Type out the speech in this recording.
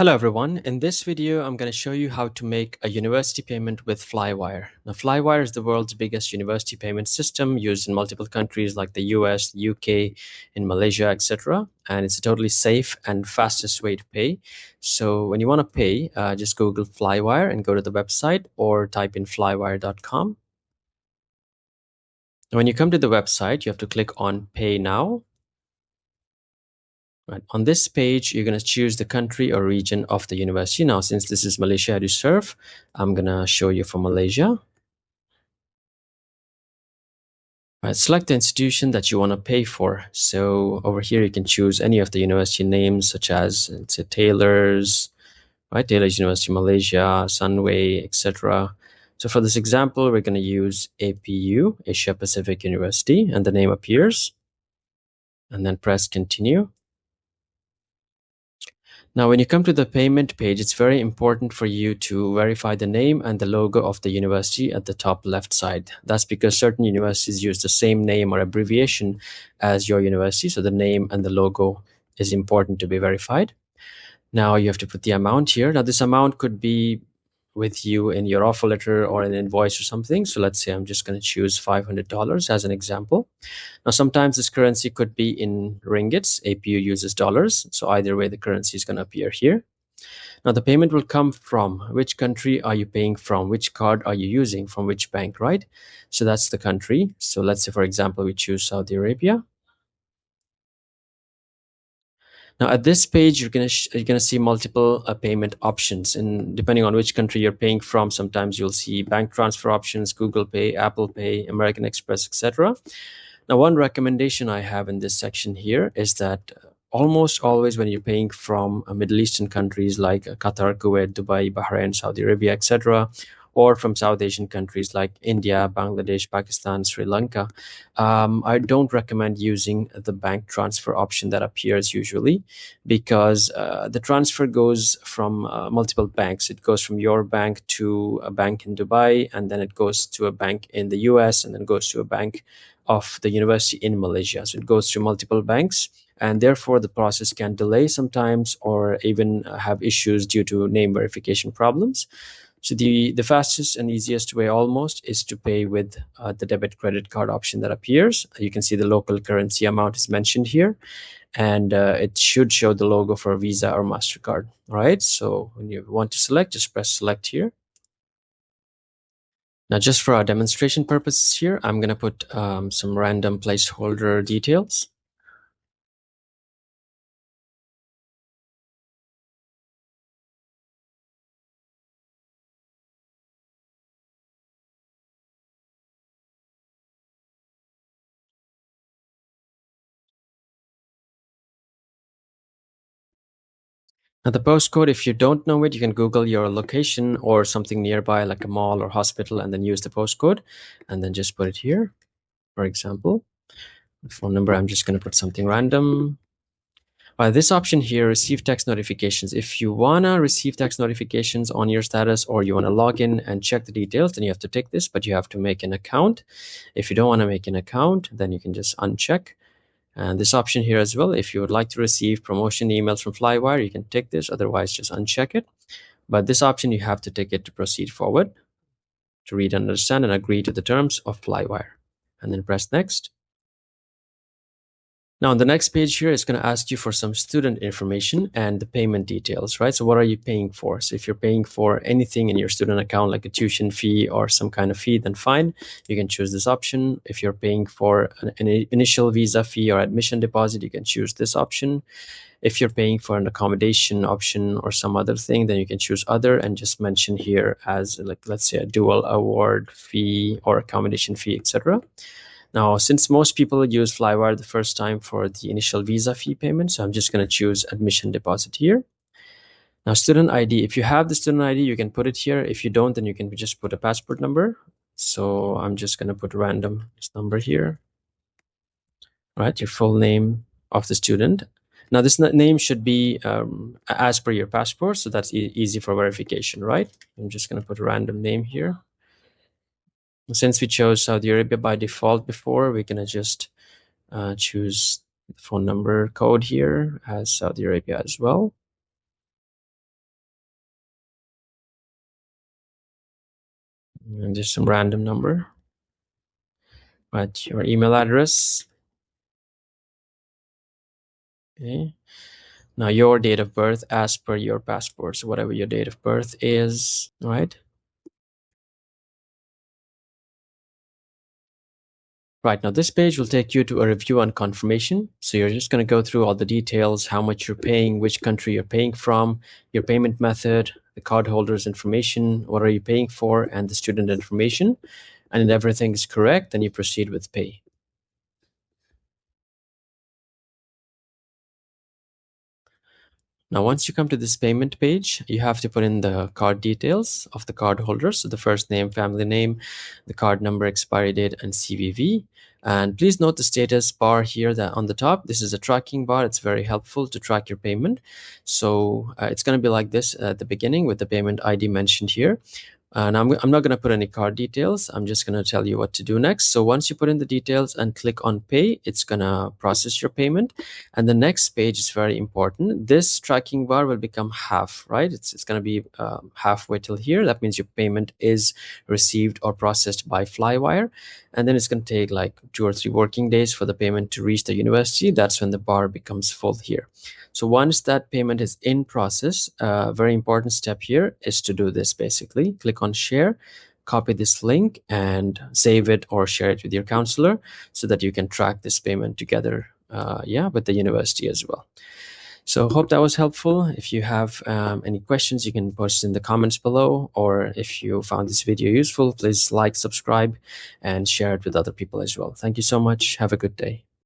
Hello everyone, in this video I'm going to show you how to make a university payment with Flywire. Now Flywire is the world's biggest university payment system used in multiple countries like the US, the UK, in Malaysia, etc. And it's a totally safe and fastest way to pay. So when you want to pay, just Google Flywire and go to the website or type in flywire.com. When you come to the website, you have to click on Pay Now. Right. On this page, you're going to choose the country or region of the university. Now, since this is MalaysiaEduServ, I'm going to show you for Malaysia. Right. Select the institution that you want to pay for. So over here, you can choose any of the university names, such as let's say Taylor's, right? Taylor's University Malaysia, Sunway, etc. So for this example, we're going to use APU, Asia Pacific University, and the name appears. And then press continue. Now, when you come to the payment page, it's very important for you to verify the name and the logo of the university at the top left side. That's because certain universities use the same name or abbreviation as your university. So the name and the logo is important to be verified. Now you have to put the amount here. Now this amount could be with you in your offer letter or an invoice or something. So let's say I'm just going to choose $500 as an example. Now, sometimes this currency could be in ringgits. APU uses dollars. So either way, the currency is going to appear here. Now, the payment will come from which country are you paying from? Which card are you using? From which bank, right? So that's the country. So let's say, for example, we choose Saudi Arabia. Now, at this page, you're gonna see multiple payment options, and depending on which country you're paying from, sometimes you'll see bank transfer options, Google Pay, Apple Pay, American Express, etc. Now, one recommendation I have in this section here is that almost always when you're paying from Middle Eastern countries like Qatar, Kuwait, Dubai, Bahrain, Saudi Arabia, etc., or from South Asian countries like India, Bangladesh, Pakistan, Sri Lanka, I don't recommend using the bank transfer option that appears usually, because the transfer goes from multiple banks. It goes from your bank to a bank in Dubai, and then it goes to a bank in the US, and then goes to a bank of the university in Malaysia. So it goes through multiple banks, and therefore the process can delay sometimes or even have issues due to name verification problems. So the fastest and easiest way almost is to pay with the debit credit card option that appears. You can see the local currency amount is mentioned here, and it should show the logo for Visa or MasterCard. All right, so when you want to select, just press select here. Now, just for our demonstration purposes here, I'm going to put some random placeholder details. Now, the postcode, if you don't know it, you can Google your location or something nearby, like a mall or hospital, and then use the postcode, and then just put it here. For example, the phone number, I'm just going to put something random. This option here, receive text notifications. If you want to receive text notifications on your status, or you want to log in and check the details, then you have to tick this, but you have to make an account. If you don't want to make an account, then you can just uncheck. And this option here as well, if you would like to receive promotion emails from Flywire, you can tick this, otherwise just uncheck it. But this option, you have to tick it to proceed forward, to read and understand and agree to the terms of Flywire, and then press next. Now, on the next page here, it's going to ask you for some student information and the payment details, right? So what are you paying for? So if you're paying for anything in your student account, like a tuition fee or some kind of fee, then fine, you can choose this option. If you're paying for an initial visa fee or admission deposit, you can choose this option. If you're paying for an accommodation option or some other thing, then you can choose other and just mention here as, like, let's say a dual award fee or accommodation fee, etc. Now, since most people use Flywire the first time for the initial visa fee payment, so I'm just going to choose admission deposit here. Now, student ID, if you have the student ID, you can put it here. If you don't, then you can just put a passport number. So I'm just going to put random number here. All right, your full name of the student. Now, this name should be as per your passport, so that's easy for verification, right? I'm just going to put a random name here. Since we chose Saudi Arabia by default before, we're going to just choose the phone number code here as Saudi Arabia as well. And just some random number. Right, your email address. Okay. Now your date of birth as per your passport. So whatever your date of birth is, right? Right, now this page will take you to a review and confirmation. So you're just going to go through all the details, how much you're paying, which country you're paying from, your payment method, the cardholder's information, what are you paying for, and the student information. And if everything is correct, then you proceed with pay. Now, once you come to this payment page, you have to put in the card details of the card holder. So the first name, family name, the card number, expiry date, and CVV. And please note the status bar here that on the top. This is a tracking bar. It's very helpful to track your payment. So it's going to be like this at the beginning with the payment ID mentioned here. And I'm not going to put any card details. I'm just going to tell you what to do next. So once you put in the details and click on pay, it's going to process your payment. And the next page is very important. This tracking bar will become half, right? It's going to be halfway till here. That means your payment is received or processed by Flywire. And then it's going to take like 2 or 3 working days for the payment to reach the university. That's when the bar becomes full here. So once that payment is in process, a very important step here is to do this basically. Click on share, copy this link and save it or share it with your counselor so that you can track this payment together with the university as well. So hope that was helpful. If you have any questions, you can post in the comments below, or if you found this video useful, please like, subscribe, and share it with other people as well. Thank you so much. Have a good day.